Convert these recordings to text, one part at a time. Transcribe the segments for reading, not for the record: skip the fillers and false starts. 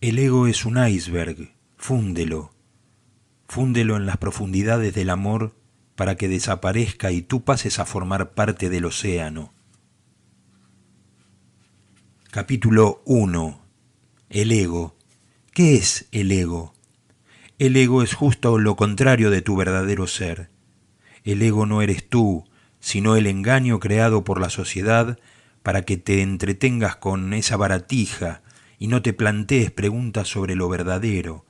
El ego es un iceberg, fúndelo en las profundidades del amor para que desaparezca y tú pases a formar parte del océano. Capítulo 1. El ego. ¿Qué es el ego? El ego es justo lo contrario de tu verdadero ser. El ego no eres tú, sino el engaño creado por la sociedad para que te entretengas con esa baratija y no te plantees preguntas sobre lo verdadero.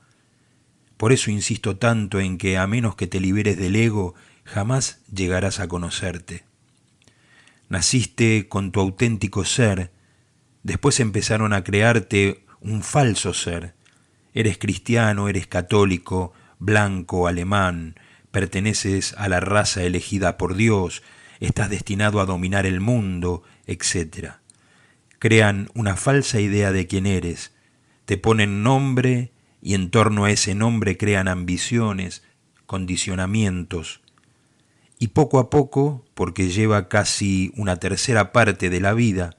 Por eso insisto tanto en que a menos que te liberes del ego, jamás llegarás a conocerte. Naciste con tu auténtico ser, después empezaron a crearte un falso ser. Eres cristiano, eres católico, blanco, alemán, perteneces a la raza elegida por Dios, estás destinado a dominar el mundo, etc. Crean una falsa idea de quién eres, te ponen nombre y en torno a ese nombre crean ambiciones, condicionamientos. Y poco a poco, porque lleva casi una tercera parte de la vida,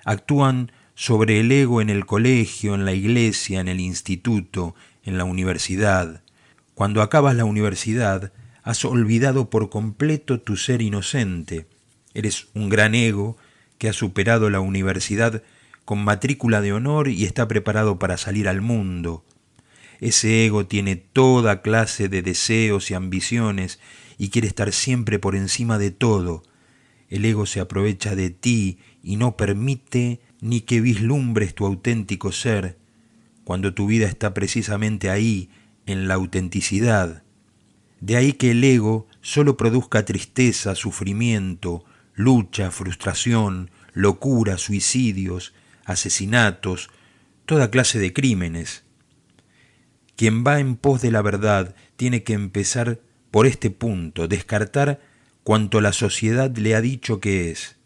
actúan sobre el ego en el colegio, en la iglesia, en el instituto, en la universidad. Cuando acabas la universidad, has olvidado por completo tu ser inocente. Eres un gran ego que ha superado la universidad con matrícula de honor y está preparado para salir al mundo. Ese ego tiene toda clase de deseos y ambiciones y quiere estar siempre por encima de todo. El ego se aprovecha de ti y no permite ni que vislumbres tu auténtico ser, cuando tu vida está precisamente ahí, en la autenticidad. De ahí que el ego solo produzca tristeza, sufrimiento, lucha, frustración, locura, suicidios, asesinatos, toda clase de crímenes. Quien va en pos de la verdad tiene que empezar por este punto, descartar cuanto la sociedad le ha dicho que es.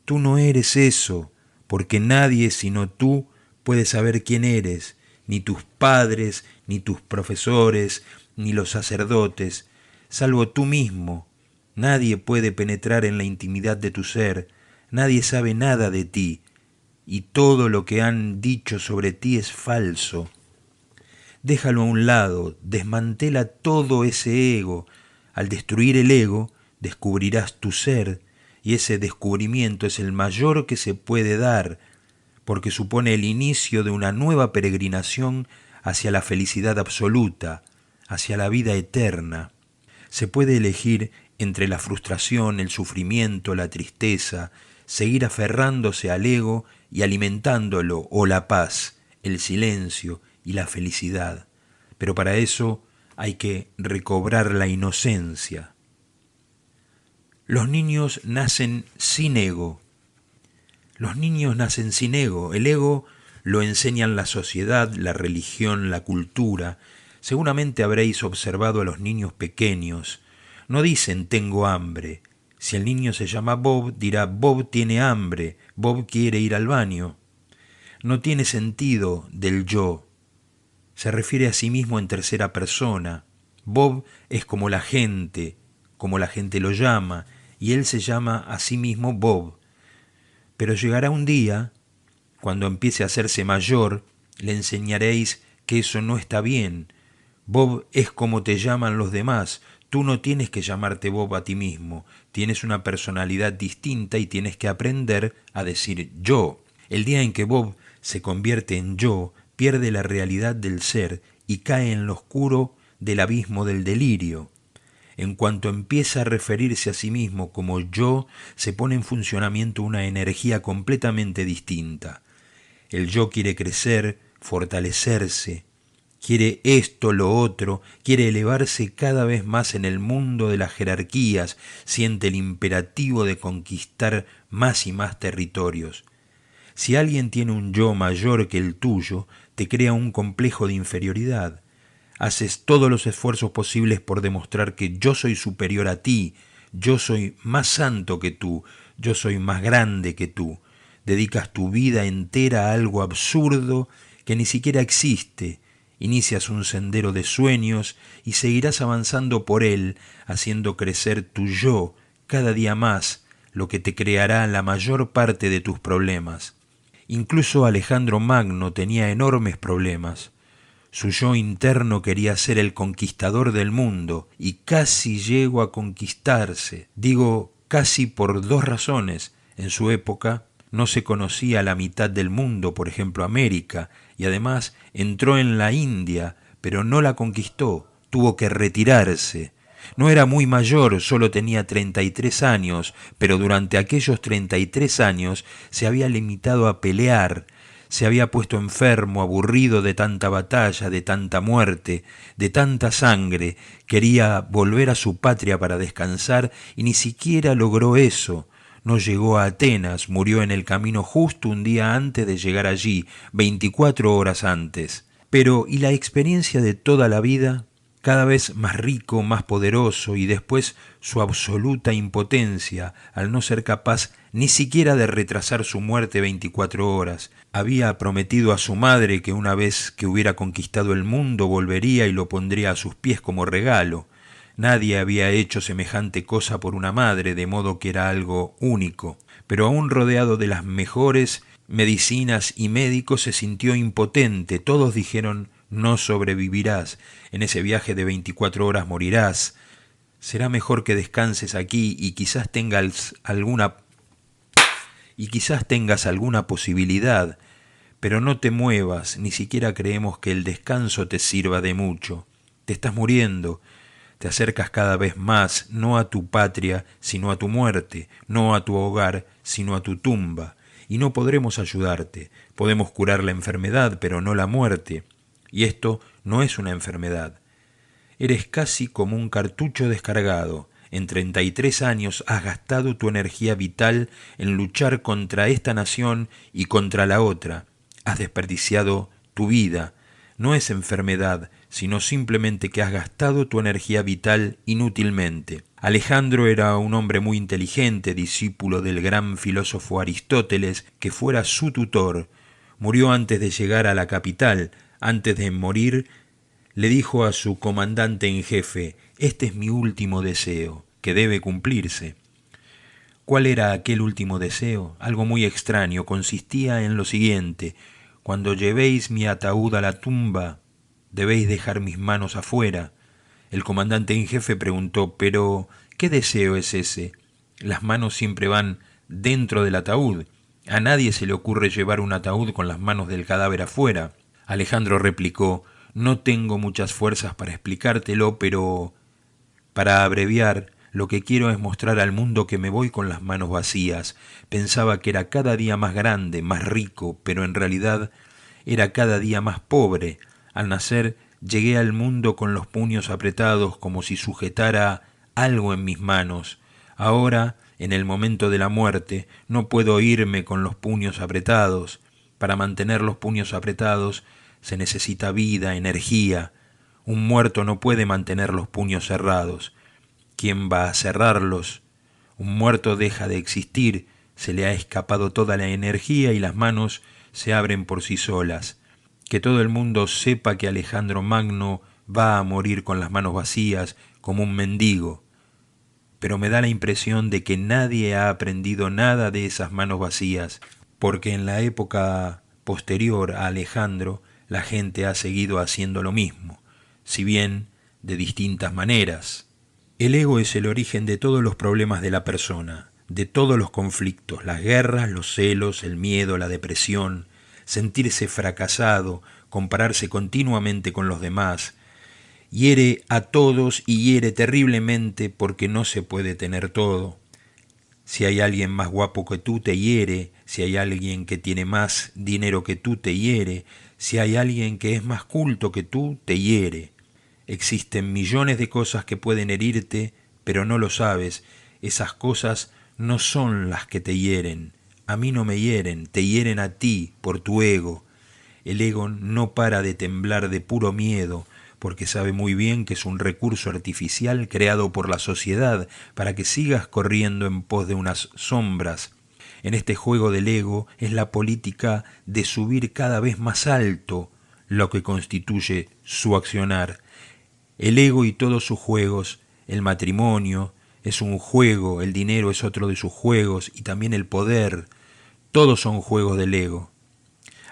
Tú no eres eso, porque nadie sino tú puede saber quién eres, ni tus padres, ni tus profesores, ni los sacerdotes, salvo tú mismo. Nadie puede penetrar en la intimidad de tu ser, nadie sabe nada de ti, y todo lo que han dicho sobre ti es falso. Déjalo a un lado, desmantela todo ese ego. Al destruir el ego, descubrirás tu ser, y ese descubrimiento es el mayor que se puede dar, porque supone el inicio de una nueva peregrinación hacia la felicidad absoluta, hacia la vida eterna. Se puede elegir entre la frustración, el sufrimiento, la tristeza, seguir aferrándose al ego y alimentándolo, o la paz, el silencio y la felicidad. Pero para eso hay que recobrar la inocencia. Los niños nacen sin ego. Los niños nacen sin ego. El ego lo enseñan la sociedad, la religión, la cultura. Seguramente habréis observado a los niños pequeños. No dicen tengo hambre. Si el niño se llama Bob, dirá Bob tiene hambre, Bob quiere ir al baño. No tiene sentido del yo. Se refiere a sí mismo en tercera persona. Bob es como la gente lo llama, y él se llama a sí mismo Bob. Pero llegará un día, cuando empiece a hacerse mayor, le enseñaréis que eso no está bien. Bob es como te llaman los demás. Tú no tienes que llamarte Bob a ti mismo. Tienes una personalidad distinta y tienes que aprender a decir yo. El día en que Bob se convierte en yo, pierde la realidad del ser y cae en lo oscuro del abismo del delirio. En cuanto empieza a referirse a sí mismo como yo, se pone en funcionamiento una energía completamente distinta. El yo quiere crecer, fortalecerse, quiere esto, lo otro, quiere elevarse cada vez más en el mundo de las jerarquías, siente el imperativo de conquistar más y más territorios. Si alguien tiene un yo mayor que el tuyo, te crea un complejo de inferioridad. Haces todos los esfuerzos posibles por demostrar que yo soy superior a ti, yo soy más santo que tú, yo soy más grande que tú. Dedicas tu vida entera a algo absurdo que ni siquiera existe. Inicias un sendero de sueños y seguirás avanzando por él, haciendo crecer tu yo cada día más, lo que te creará la mayor parte de tus problemas. Incluso Alejandro Magno tenía enormes problemas. Su yo interno quería ser el conquistador del mundo y casi llegó a conquistarse. Digo casi por dos razones. En su época no se conocía la mitad del mundo, por ejemplo América, y además entró en la India, pero no la conquistó, tuvo que retirarse. No era muy mayor, solo tenía 33 años, pero durante aquellos 33 años se había limitado a pelear, se había puesto enfermo, aburrido de tanta batalla, de tanta muerte, de tanta sangre, quería volver a su patria para descansar y ni siquiera logró eso. No llegó a Atenas, murió en el camino justo un día antes de llegar allí, 24 horas antes. Pero, ¿y la experiencia de toda la vida? Cada vez más rico, más poderoso, y después su absoluta impotencia al no ser capaz ni siquiera de retrasar su muerte 24 horas. Había prometido a su madre que una vez que hubiera conquistado el mundo volvería y lo pondría a sus pies como regalo. Nadie había hecho semejante cosa por una madre, de modo que era algo único. Pero aún rodeado de las mejores medicinas y médicos se sintió impotente. Todos dijeron: no sobrevivirás, en ese viaje de 24 horas morirás. Será mejor que descanses aquí y quizás tengas alguna posibilidad, pero no te muevas, ni siquiera creemos que el descanso te sirva de mucho. Te estás muriendo, te acercas cada vez más, no a tu patria, sino a tu muerte, no a tu hogar, sino a tu tumba, y no podremos ayudarte. Podemos curar la enfermedad, pero no la muerte. Y esto no es una enfermedad. Eres casi como un cartucho descargado. En 33 años has gastado tu energía vital en luchar contra esta nación y contra la otra. Has desperdiciado tu vida. No es enfermedad, sino simplemente que has gastado tu energía vital inútilmente. Alejandro era un hombre muy inteligente, discípulo del gran filósofo Aristóteles, que fuera su tutor. Murió antes de llegar a la capital. Antes de morir, le dijo a su comandante en jefe: este es mi último deseo, que debe cumplirse. ¿Cuál era aquel último deseo? Algo muy extraño. Consistía en lo siguiente: cuando llevéis mi ataúd a la tumba, debéis dejar mis manos afuera. El comandante en jefe preguntó: ¿pero qué deseo es ese? Las manos siempre van dentro del ataúd. A nadie se le ocurre llevar un ataúd con las manos del cadáver afuera. Alejandro replicó: no tengo muchas fuerzas para explicártelo, pero para abreviar, lo que quiero es mostrar al mundo que me voy con las manos vacías. Pensaba que era cada día más grande, más rico, pero en realidad era cada día más pobre. Al nacer llegué al mundo con los puños apretados, como si sujetara algo en mis manos. Ahora, en el momento de la muerte, no puedo irme con los puños apretados. Para mantener los puños apretados se necesita vida, energía. Un muerto no puede mantener los puños cerrados. ¿Quién va a cerrarlos? Un muerto deja de existir, se le ha escapado toda la energía y las manos se abren por sí solas. Que todo el mundo sepa que Alejandro Magno va a morir con las manos vacías, como un mendigo. Pero me da la impresión de que nadie ha aprendido nada de esas manos vacías, porque en la época posterior a Alejandro la gente ha seguido haciendo lo mismo, si bien de distintas maneras. El ego es el origen de todos los problemas de la persona, de todos los conflictos, las guerras, los celos, el miedo, la depresión, sentirse fracasado, compararse continuamente con los demás. Hiere a todos y hiere terriblemente porque no se puede tener todo. Si hay alguien más guapo que tú, te hiere. Si hay alguien que tiene más dinero que tú, te hiere. Si hay alguien que es más culto que tú, te hiere. Existen millones de cosas que pueden herirte, pero no lo sabes. Esas cosas no son las que te hieren. A mí no me hieren, te hieren a ti por tu ego. El ego no para de temblar de puro miedo, porque sabe muy bien que es un recurso artificial creado por la sociedad para que sigas corriendo en pos de unas sombras. En este juego del ego es la política de subir cada vez más alto lo que constituye su accionar. El ego y todos sus juegos, el matrimonio es un juego, el dinero es otro de sus juegos y también el poder, todos son juegos del ego.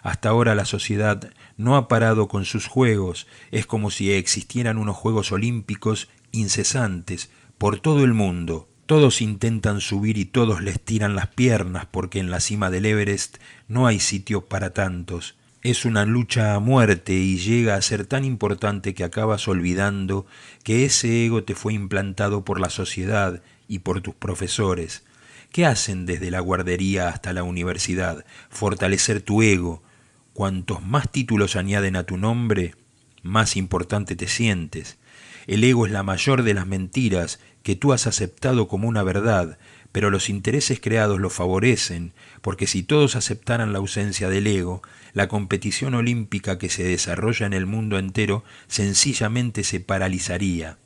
Hasta ahora la sociedad no ha parado con sus juegos, es como si existieran unos Juegos Olímpicos incesantes por todo el mundo. Todos intentan subir y todos les tiran las piernas porque en la cima del Everest no hay sitio para tantos. Es una lucha a muerte y llega a ser tan importante que acabas olvidando que ese ego te fue implantado por la sociedad y por tus profesores. ¿Qué hacen desde la guardería hasta la universidad? Fortalecer tu ego. Cuantos más títulos añaden a tu nombre, más importante te sientes. El ego es la mayor de las mentiras que tú has aceptado como una verdad, pero los intereses creados lo favorecen, porque si todos aceptaran la ausencia del ego, la competición olímpica que se desarrolla en el mundo entero sencillamente se paralizaría.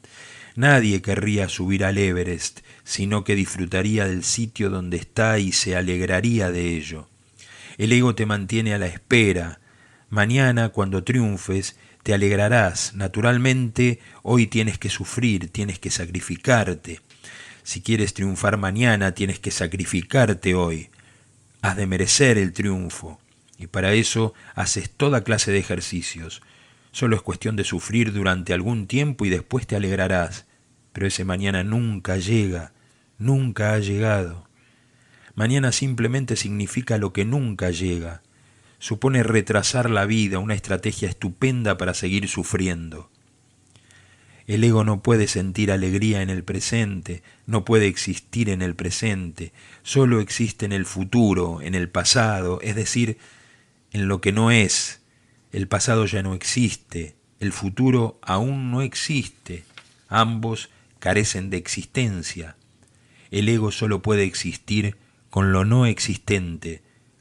Nadie querría subir al Everest, sino que disfrutaría del sitio donde está y se alegraría de ello. El ego te mantiene a la espera. Mañana, cuando triunfes, te alegrarás. Naturalmente, hoy tienes que sufrir, tienes que sacrificarte. Si quieres triunfar mañana, tienes que sacrificarte hoy. Has de merecer el triunfo, y para eso haces toda clase de ejercicios. Solo es cuestión de sufrir durante algún tiempo y después te alegrarás. Pero ese mañana nunca llega, nunca ha llegado. Mañana simplemente significa lo que nunca llega. Supone retrasar la vida, una estrategia estupenda para seguir sufriendo. El ego no puede sentir alegría en el presente, no puede existir en el presente, solo existe en el futuro, en el pasado, es decir, en lo que no es. El pasado ya no existe, el futuro aún no existe, ambos carecen de existencia. El ego solo puede existir con lo no existente,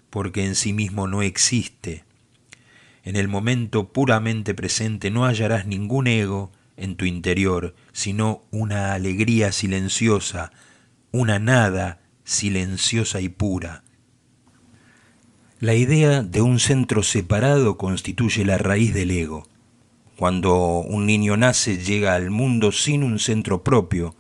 porque en sí mismo no existe. En el momento puramente presente no hallarás ningún ego en tu interior, sino una alegría silenciosa, una nada silenciosa y pura. La idea de un centro separado constituye la raíz del ego. Cuando un niño nace, llega al mundo sin un centro propio.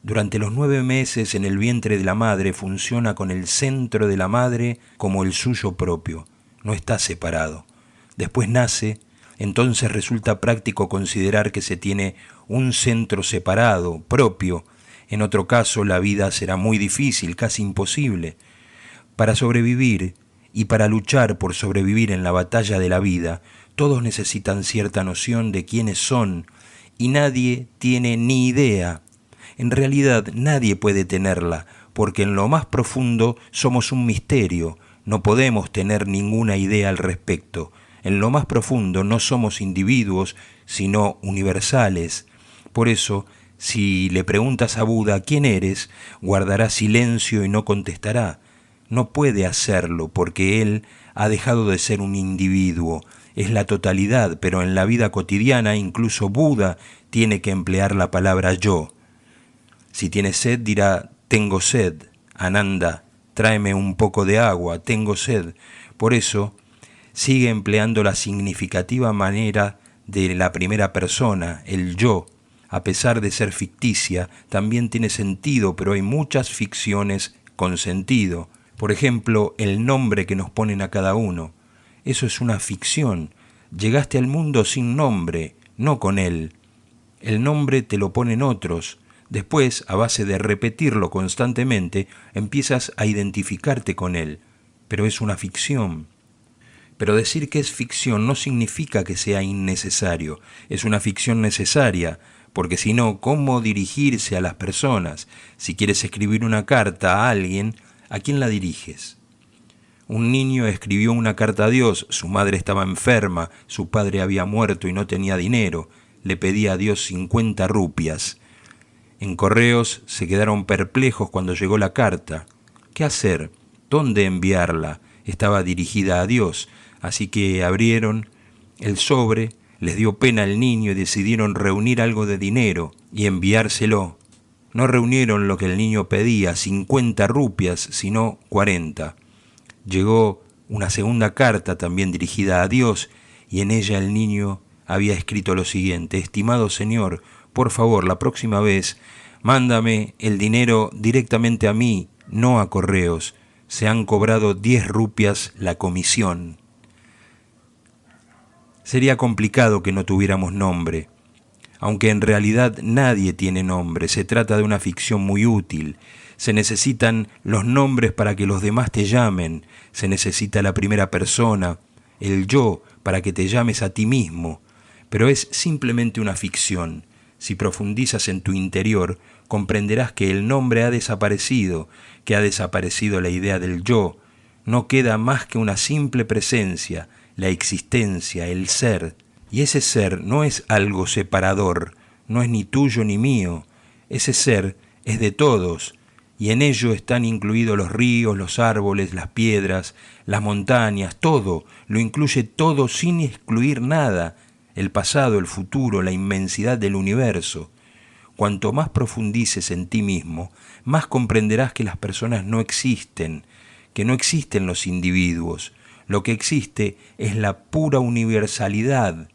Durante los 9 meses en el vientre de la madre funciona con el centro de la madre como el suyo propio, no está separado. Después nace, entonces resulta práctico considerar que se tiene un centro separado, propio. En otro caso la vida será muy difícil, casi imposible. Para sobrevivir y para luchar por sobrevivir en la batalla de la vida, todos necesitan cierta noción de quiénes son y nadie tiene ni idea. En realidad nadie puede tenerla, porque en lo más profundo somos un misterio, no podemos tener ninguna idea al respecto. En lo más profundo no somos individuos, sino universales. Por eso, si le preguntas a Buda ¿quién eres?, guardará silencio y no contestará. No puede hacerlo porque él ha dejado de ser un individuo. Es la totalidad, pero en la vida cotidiana incluso Buda tiene que emplear la palabra yo. Si tiene sed dirá tengo sed. Ananda, tráeme un poco de agua, tengo sed. Por eso sigue empleando la significativa manera de la primera persona, el yo. A pesar de ser ficticia, también tiene sentido, pero hay muchas ficciones con sentido. Por ejemplo, el nombre que nos ponen a cada uno. Eso es una ficción. Llegaste al mundo sin nombre, no con él. El nombre te lo ponen otros. Después, a base de repetirlo constantemente, empiezas a identificarte con él. Pero es una ficción. Pero decir que es ficción no significa que sea innecesario. Es una ficción necesaria, porque si no, ¿cómo dirigirse a las personas? Si quieres escribir una carta a alguien, ¿a quién la diriges? Un niño escribió una carta a Dios, su madre estaba enferma, su padre había muerto y no tenía dinero, le pedía a Dios 50 rupias. En Correos se quedaron perplejos cuando llegó la carta. ¿Qué hacer? ¿Dónde enviarla? Estaba dirigida a Dios, así que abrieron el sobre, les dio pena al niño y decidieron reunir algo de dinero y enviárselo. No reunieron lo que el niño pedía, 50 rupias, sino 40. Llegó una segunda carta también dirigida a Dios y en ella el niño había escrito lo siguiente: estimado señor, por favor, la próxima vez, mándame el dinero directamente a mí, no a Correos. Se han cobrado 10 rupias la comisión. Sería complicado que no tuviéramos nombre, aunque en realidad nadie tiene nombre. Se trata de una ficción muy útil. Se necesitan los nombres para que los demás te llamen. Se necesita la primera persona, el yo, para que te llames a ti mismo. Pero es simplemente una ficción. Si profundizas en tu interior, comprenderás que el nombre ha desaparecido, que ha desaparecido la idea del yo. No queda más que una simple presencia, la existencia, el ser. Y ese ser no es algo separador, no es ni tuyo ni mío. Ese ser es de todos, y en ello están incluidos los ríos, los árboles, las piedras, las montañas, todo, lo incluye todo sin excluir nada, el pasado, el futuro, la inmensidad del universo. Cuanto más profundices en ti mismo, más comprenderás que las personas no existen, que no existen los individuos. Lo que existe es la pura universalidad.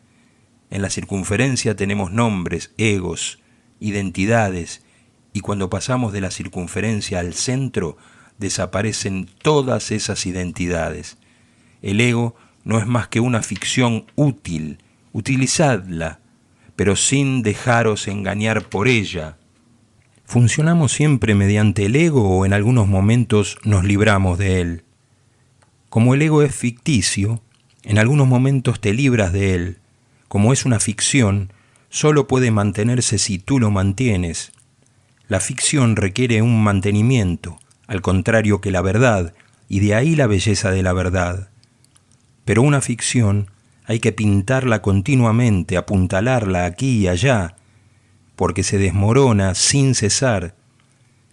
En la circunferencia tenemos nombres, egos, identidades, y cuando pasamos de la circunferencia al centro, desaparecen todas esas identidades. El ego no es más que una ficción útil. Utilizadla, pero sin dejaros engañar por ella. ¿Funcionamos siempre mediante el ego o en algunos momentos nos libramos de él? Como el ego es ficticio, en algunos momentos te libras de él. Como es una ficción, solo puede mantenerse si tú lo mantienes. La ficción requiere un mantenimiento, al contrario que la verdad, y de ahí la belleza de la verdad. Pero una ficción hay que pintarla continuamente, apuntalarla aquí y allá, porque se desmorona sin cesar.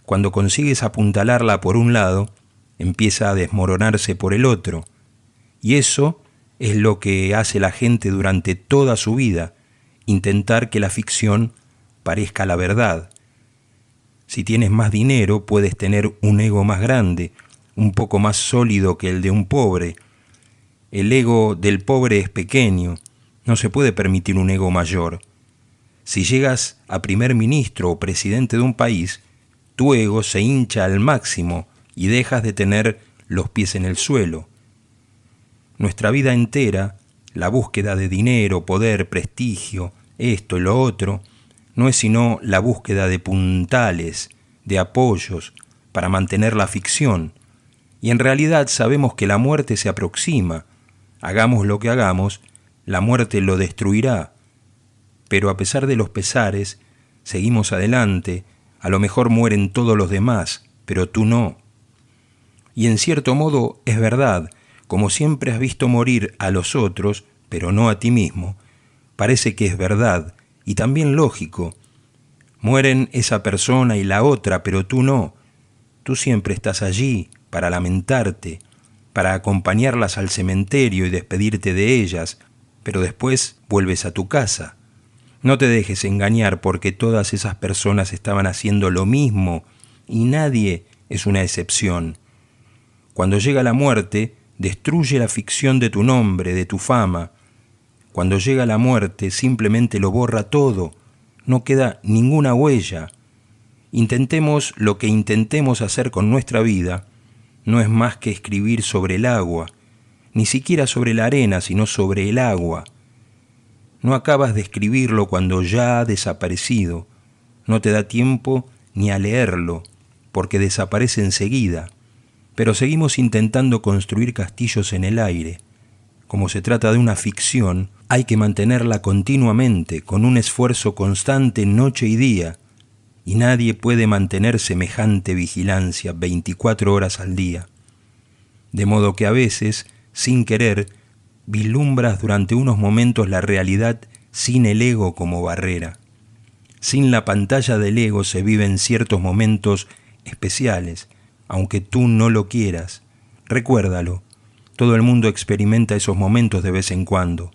Cuando consigues apuntalarla por un lado, empieza a desmoronarse por el otro. Y eso es lo que hace la gente durante toda su vida, intentar que la ficción parezca la verdad. Si tienes más dinero, puedes tener un ego más grande, un poco más sólido que el de un pobre. El ego del pobre es pequeño, no se puede permitir un ego mayor. Si llegas a primer ministro o presidente de un país, tu ego se hincha al máximo y dejas de tener los pies en el suelo. Nuestra vida entera, la búsqueda de dinero, poder, prestigio, esto y lo otro, no es sino la búsqueda de puntales, de apoyos, para mantener la ficción. Y en realidad sabemos que la muerte se aproxima. Hagamos lo que hagamos, la muerte lo destruirá. Pero a pesar de los pesares, seguimos adelante. A lo mejor mueren todos los demás, pero tú no. Y en cierto modo es verdad, como siempre has visto morir a los otros, pero no a ti mismo, parece que es verdad, y también lógico. Mueren esa persona y la otra, pero tú no. Tú siempre estás allí para lamentarte, para acompañarlas al cementerio y despedirte de ellas, pero después vuelves a tu casa. No te dejes engañar porque todas esas personas estaban haciendo lo mismo y nadie es una excepción. Cuando llega la muerte, destruye la ficción de tu nombre, de tu fama. Cuando llega la muerte, simplemente lo borra todo, no queda ninguna huella. Intentemos lo que intentemos hacer con nuestra vida, no es más que escribir sobre el agua, ni siquiera sobre la arena, sino sobre el agua. No acabas de escribirlo cuando ya ha desaparecido, no te da tiempo ni a leerlo, porque desaparece enseguida, pero seguimos intentando construir castillos en el aire. Como se trata de una ficción, hay que mantenerla continuamente, con un esfuerzo constante noche y día, y nadie puede mantener semejante vigilancia 24 horas al día. De modo que a veces, sin querer, vislumbras durante unos momentos la realidad sin el ego como barrera. Sin la pantalla del ego se viven ciertos momentos especiales, aunque tú no lo quieras. Recuérdalo, todo el mundo experimenta esos momentos de vez en cuando.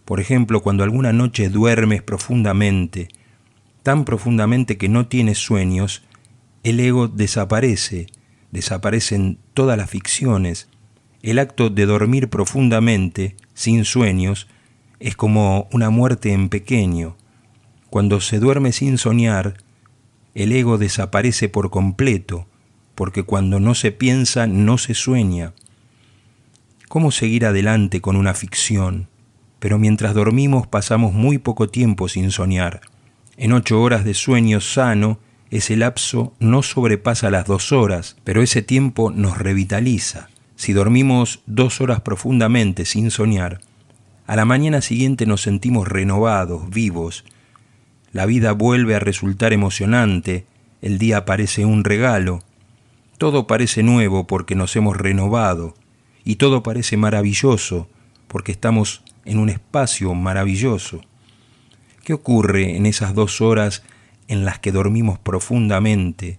Por ejemplo, cuando alguna noche duermes profundamente, tan profundamente que no tienes sueños, el ego desaparece, desaparecen todas las ficciones. El acto de dormir profundamente, sin sueños, es como una muerte en pequeño. Cuando se duerme sin soñar, el ego desaparece por completo, porque cuando no se piensa, no se sueña. ¿Cómo seguir adelante con una ficción? pero mientras dormimos pasamos muy poco tiempo sin soñar. En 8 horas de sueño sano, ese lapso no sobrepasa las 2 horas, pero ese tiempo nos revitaliza. Si dormimos 2 horas profundamente sin soñar, a la mañana siguiente nos sentimos renovados, vivos. La vida vuelve a resultar emocionante, el día parece un regalo. Todo parece nuevo porque nos hemos renovado, y todo parece maravilloso porque estamos en un espacio maravilloso. ¿Qué ocurre en esas 2 horas en las que dormimos profundamente?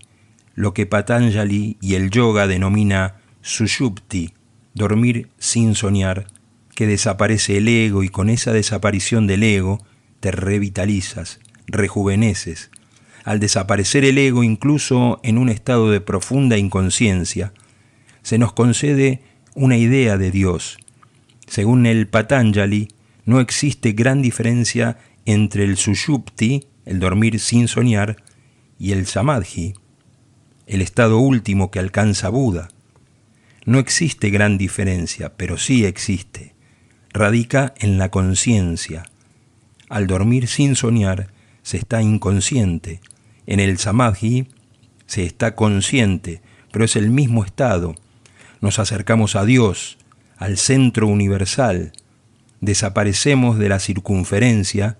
Lo que Patanjali y el yoga denomina sushupti, dormir sin soñar, que desaparece el ego y con esa desaparición del ego te revitalizas, rejuveneces. Al desaparecer el ego, incluso en un estado de profunda inconsciencia, se nos concede una idea de Dios. Según el Patanjali, no existe gran diferencia entre el sushupti, el dormir sin soñar, y el samadhi, el estado último que alcanza Buda. No existe gran diferencia, pero sí existe. Radica en la conciencia. Al dormir sin soñar, se está inconsciente. En el samadhi se está consciente, pero es el mismo estado. Nos acercamos a Dios, al centro universal. Desaparecemos de la circunferencia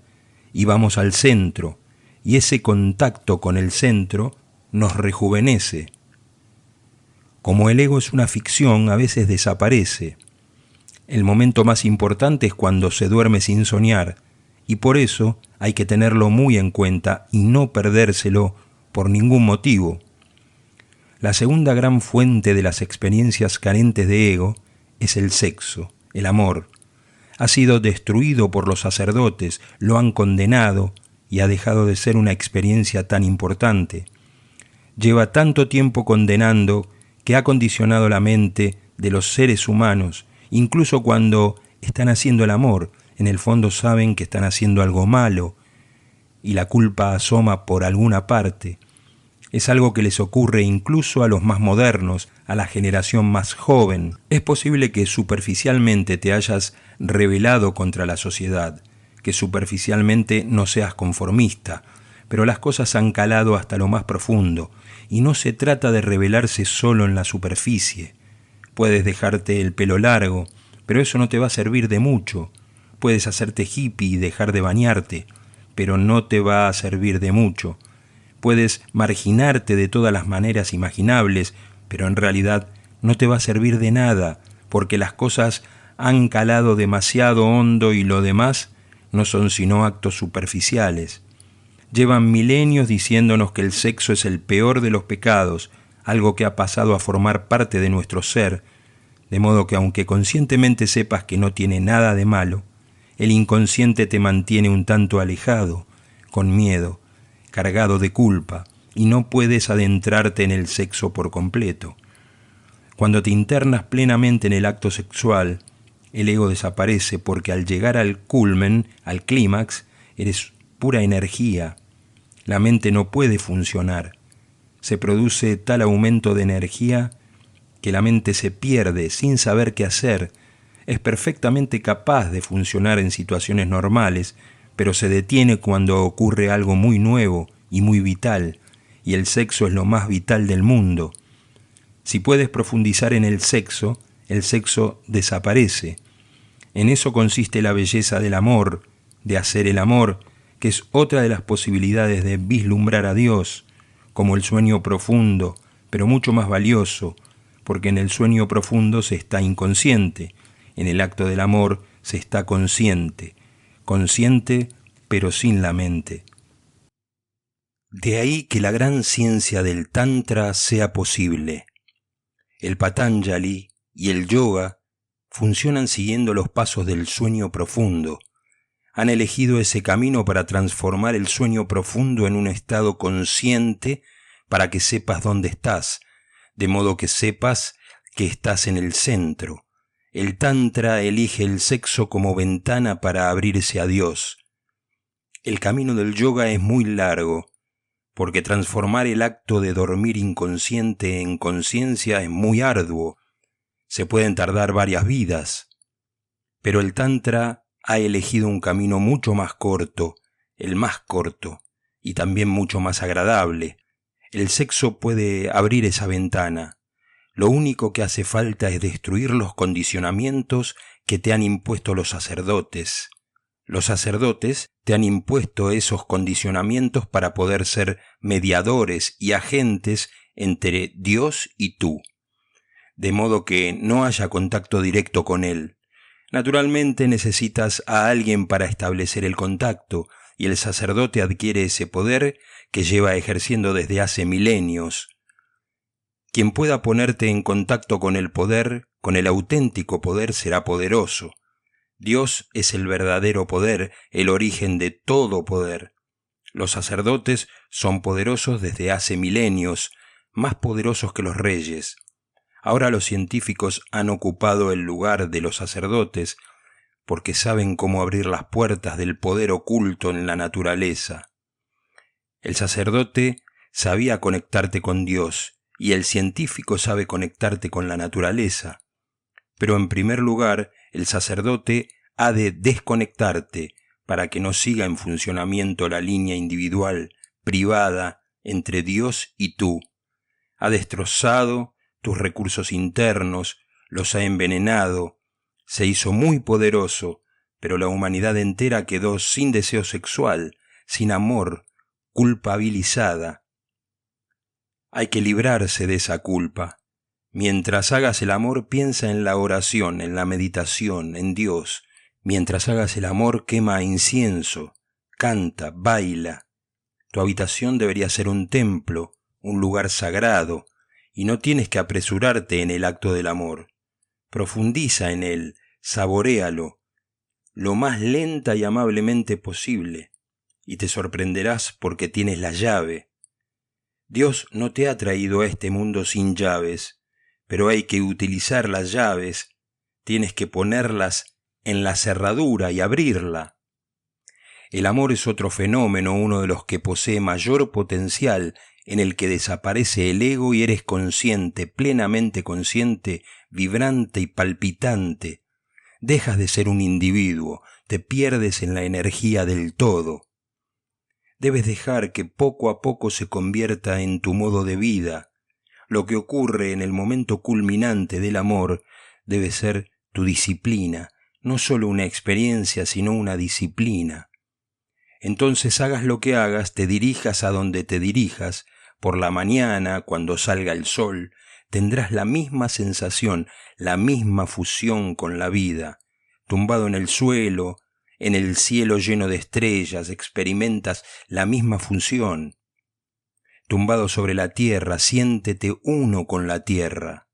y vamos al centro, y ese contacto con el centro nos rejuvenece. Como el ego es una ficción, a veces desaparece. El momento más importante es cuando se duerme sin soñar, y por eso hay que tenerlo muy en cuenta y no perdérselo por ningún motivo. La segunda gran fuente de las experiencias carentes de ego es el sexo, el amor. Ha sido destruido por los sacerdotes, lo han condenado y ha dejado de ser una experiencia tan importante. Lleva tanto tiempo condenando que ha condicionado la mente de los seres humanos. Incluso cuando están haciendo el amor, en el fondo saben que están haciendo algo malo y la culpa asoma por alguna parte. Es algo que les ocurre incluso a los más modernos, a la generación más joven. Es posible que superficialmente te hayas rebelado contra la sociedad, que superficialmente no seas conformista, pero las cosas han calado hasta lo más profundo, y no se trata de rebelarse solo en la superficie. Puedes dejarte el pelo largo, pero eso no te va a servir de mucho. Puedes hacerte hippie y dejar de bañarte, pero no te va a servir de mucho. Puedes marginarte de todas las maneras imaginables, pero en realidad no te va a servir de nada, porque las cosas han calado demasiado hondo y lo demás no son sino actos superficiales. Llevan milenios diciéndonos que el sexo es el peor de los pecados, algo que ha pasado a formar parte de nuestro ser, de modo que aunque conscientemente sepas que no tiene nada de malo, el inconsciente te mantiene un tanto alejado, con miedo, cargado de culpa, y no puedes adentrarte en el sexo por completo. Cuando te internas plenamente en el acto sexual, el ego desaparece porque al llegar al culmen, al clímax, eres pura energía. La mente no puede funcionar. Se produce tal aumento de energía que la mente se pierde sin saber qué hacer. Es perfectamente capaz de funcionar en situaciones normales, pero se detiene cuando ocurre algo muy nuevo y muy vital, y el sexo es lo más vital del mundo. Si puedes profundizar en el sexo desaparece. En eso consiste la belleza del amor, de hacer el amor, que es otra de las posibilidades de vislumbrar a Dios, como el sueño profundo, pero mucho más valioso, porque en el sueño profundo se está inconsciente, en el acto del amor se está consciente, consciente pero sin la mente. De ahí que la gran ciencia del Tantra sea posible. El Patanjali y el yoga funcionan siguiendo los pasos del sueño profundo. Han elegido ese camino para transformar el sueño profundo en un estado consciente para que sepas dónde estás, de modo que sepas que estás en el centro. El Tantra elige el sexo como ventana para abrirse a Dios. El camino del yoga es muy largo, porque transformar el acto de dormir inconsciente en conciencia es muy arduo. Se pueden tardar varias vidas, pero el Tantra ha elegido un camino mucho más corto, el más corto, y también mucho más agradable. El sexo puede abrir esa ventana. Lo único que hace falta es destruir los condicionamientos que te han impuesto los sacerdotes. Los sacerdotes te han impuesto esos condicionamientos para poder ser mediadores y agentes entre Dios y tú, de modo que no haya contacto directo con Él. Naturalmente necesitas a alguien para establecer el contacto, y el sacerdote adquiere ese poder que lleva ejerciendo desde hace milenios. Quien pueda ponerte en contacto con el poder, con el auténtico poder, será poderoso. Dios es el verdadero poder, el origen de todo poder. Los sacerdotes son poderosos desde hace milenios, más poderosos que los reyes. Ahora los científicos han ocupado el lugar de los sacerdotes porque saben cómo abrir las puertas del poder oculto en la naturaleza. El sacerdote sabía conectarte con Dios y el científico sabe conectarte con la naturaleza. Pero en primer lugar, el sacerdote ha de desconectarte para que no siga en funcionamiento la línea individual, privada, entre Dios y tú. Ha destrozado tus recursos internos, los ha envenenado, se hizo muy poderoso, pero la humanidad entera quedó sin deseo sexual, sin amor, culpabilizada. Hay que librarse de esa culpa. Mientras hagas el amor, piensa en la oración, en la meditación, en Dios. Mientras hagas el amor, quema incienso, canta, baila. Tu habitación debería ser un templo, un lugar sagrado, y no tienes que apresurarte en el acto del amor. Profundiza en él, saboréalo, lo más lenta y amablemente posible, y te sorprenderás porque tienes la llave. Dios no te ha traído a este mundo sin llaves, pero hay que utilizar las llaves, tienes que ponerlas en la cerradura y abrirla. El amor es otro fenómeno, uno de los que posee mayor potencial, en el que desaparece el ego y eres consciente, plenamente consciente, vibrante y palpitante. Dejas de ser un individuo, te pierdes en la energía del todo. Debes dejar que poco a poco se convierta en tu modo de vida. Lo que ocurre en el momento culminante del amor debe ser tu disciplina, no solo una experiencia, sino una disciplina. Entonces hagas lo que hagas, te dirijas a donde te dirijas, por la mañana, cuando salga el sol, tendrás la misma sensación, la misma fusión con la vida. Tumbado en el suelo, en el cielo lleno de estrellas, experimentas la misma función. Tumbado sobre la tierra, siéntete uno con la tierra.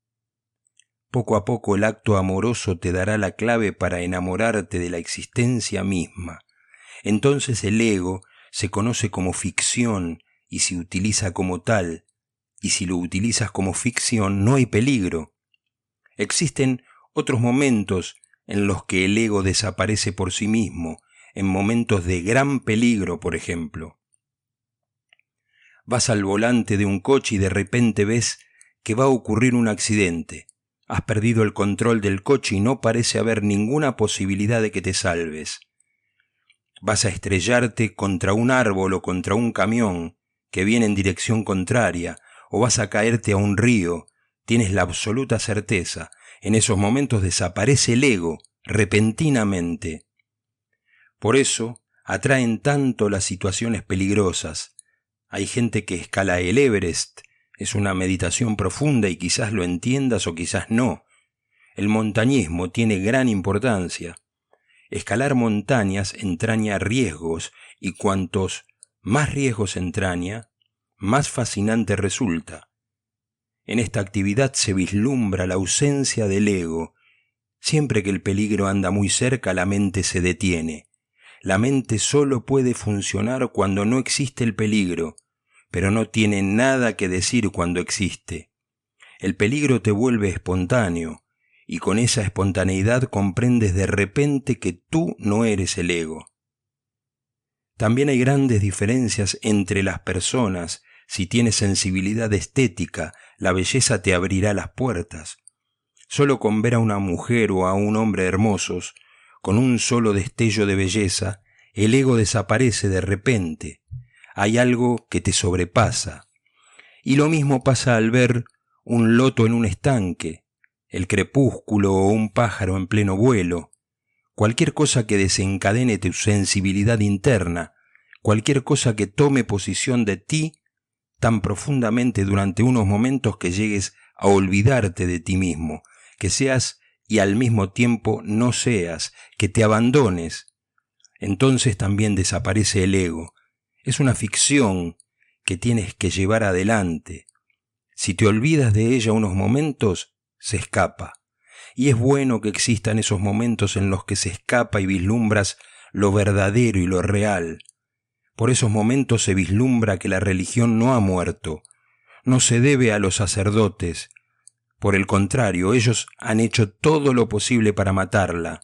Poco a poco el acto amoroso te dará la clave para enamorarte de la existencia misma. Entonces el ego se conoce como ficción y se utiliza como tal, y si lo utilizas como ficción no hay peligro. Existen otros momentos en los que el ego desaparece por sí mismo, en momentos de gran peligro, por ejemplo. Vas al volante de un coche y de repente ves que va a ocurrir un accidente. Has perdido el control del coche y no parece haber ninguna posibilidad de que te salves. Vas a estrellarte contra un árbol o contra un camión que viene en dirección contraria, o vas a caerte a un río. Tienes la absoluta certeza. En esos momentos desaparece el ego, repentinamente. Por eso atraen tanto las situaciones peligrosas. Hay gente que escala el Everest. Es una meditación profunda y quizás lo entiendas o quizás no. El montañismo tiene gran importancia. Escalar montañas entraña riesgos y cuantos más riesgos entraña, más fascinante resulta. En esta actividad se vislumbra la ausencia del ego. Siempre que el peligro anda muy cerca, la mente se detiene. La mente solo puede funcionar cuando no existe el peligro, pero no tiene nada que decir cuando existe. El peligro te vuelve espontáneo, y con esa espontaneidad comprendes de repente que tú no eres el ego. También hay grandes diferencias entre las personas. Si tienes sensibilidad estética, la belleza te abrirá las puertas. Solo con ver a una mujer o a un hombre hermosos, con un solo destello de belleza, el ego desaparece de repente. Hay algo que te sobrepasa. Y lo mismo pasa al ver un loto en un estanque, el crepúsculo o un pájaro en pleno vuelo. Cualquier cosa que desencadene tu sensibilidad interna, cualquier cosa que tome posición de ti tan profundamente durante unos momentos que llegues a olvidarte de ti mismo, que seas y al mismo tiempo no seas, que te abandones, entonces también desaparece el ego. Es una ficción que tienes que llevar adelante. Si te olvidas de ella unos momentos, se escapa. Y es bueno que existan esos momentos en los que se escapa y vislumbras lo verdadero y lo real. Por esos momentos se vislumbra que la religión no ha muerto, no se debe a los sacerdotes. Por el contrario, ellos han hecho todo lo posible para matarla.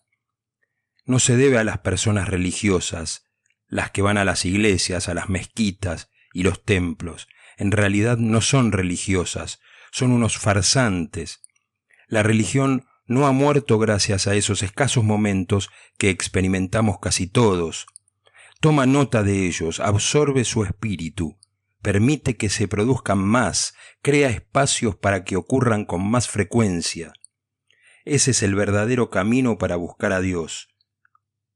No se debe a las personas religiosas, las que van a las iglesias, a las mezquitas y los templos. En realidad no son religiosas, son unos farsantes. La religión no ha muerto gracias a esos escasos momentos que experimentamos casi todos. Toma nota de ellos, absorbe su espíritu, permite que se produzcan más, crea espacios para que ocurran con más frecuencia. Ese es el verdadero camino para buscar a Dios.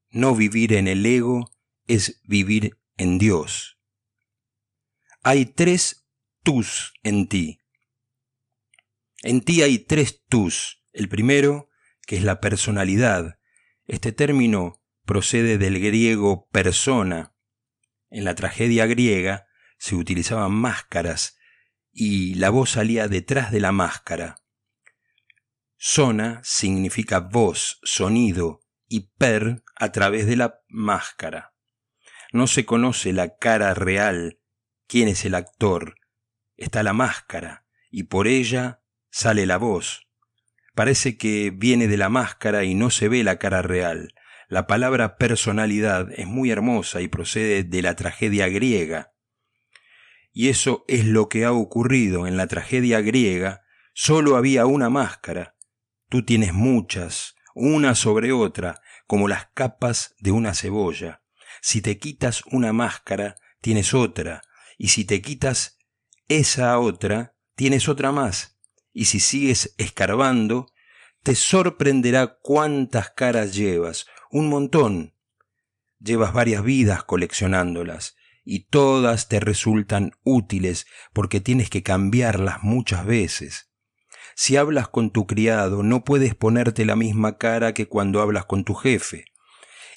No vivir en el ego es vivir en Dios. Hay 3 tus en ti. En ti hay 3 tus. El primero, que es la personalidad. Este término procede del griego persona. En la tragedia griega se utilizaban máscaras y la voz salía detrás de la máscara. Sona significa voz, sonido, y per a través de la máscara. No se conoce la cara real, quién es el actor. Está la máscara y por ella sale la voz. Parece que viene de la máscara y no se ve la cara real. La palabra personalidad es muy hermosa y procede de la tragedia griega. Y eso es lo que ha ocurrido en la tragedia griega. Solo había una máscara. Tú tienes muchas, una sobre otra, como las capas de una cebolla. Si te quitas una máscara, tienes otra, y si te quitas esa otra, tienes otra más. Y si sigues escarbando, te sorprenderá cuántas caras llevas, un montón. Llevas varias vidas coleccionándolas, y todas te resultan útiles porque tienes que cambiarlas muchas veces. Si hablas con tu criado, no puedes ponerte la misma cara que cuando hablas con tu jefe.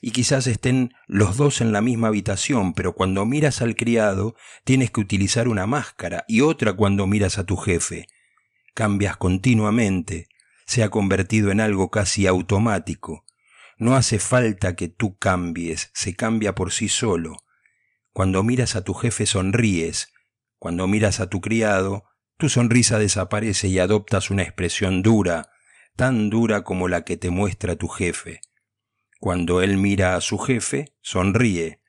Y quizás estén los dos en la misma habitación, pero cuando miras al criado, tienes que utilizar una máscara y otra cuando miras a tu jefe. Cambias continuamente, se ha convertido en algo casi automático. No hace falta que tú cambies, se cambia por sí solo. Cuando miras a tu jefe sonríes, cuando miras a tu criado, tu sonrisa desaparece y adoptas una expresión dura, tan dura como la que te muestra tu jefe. Cuando él mira a su jefe, sonríe.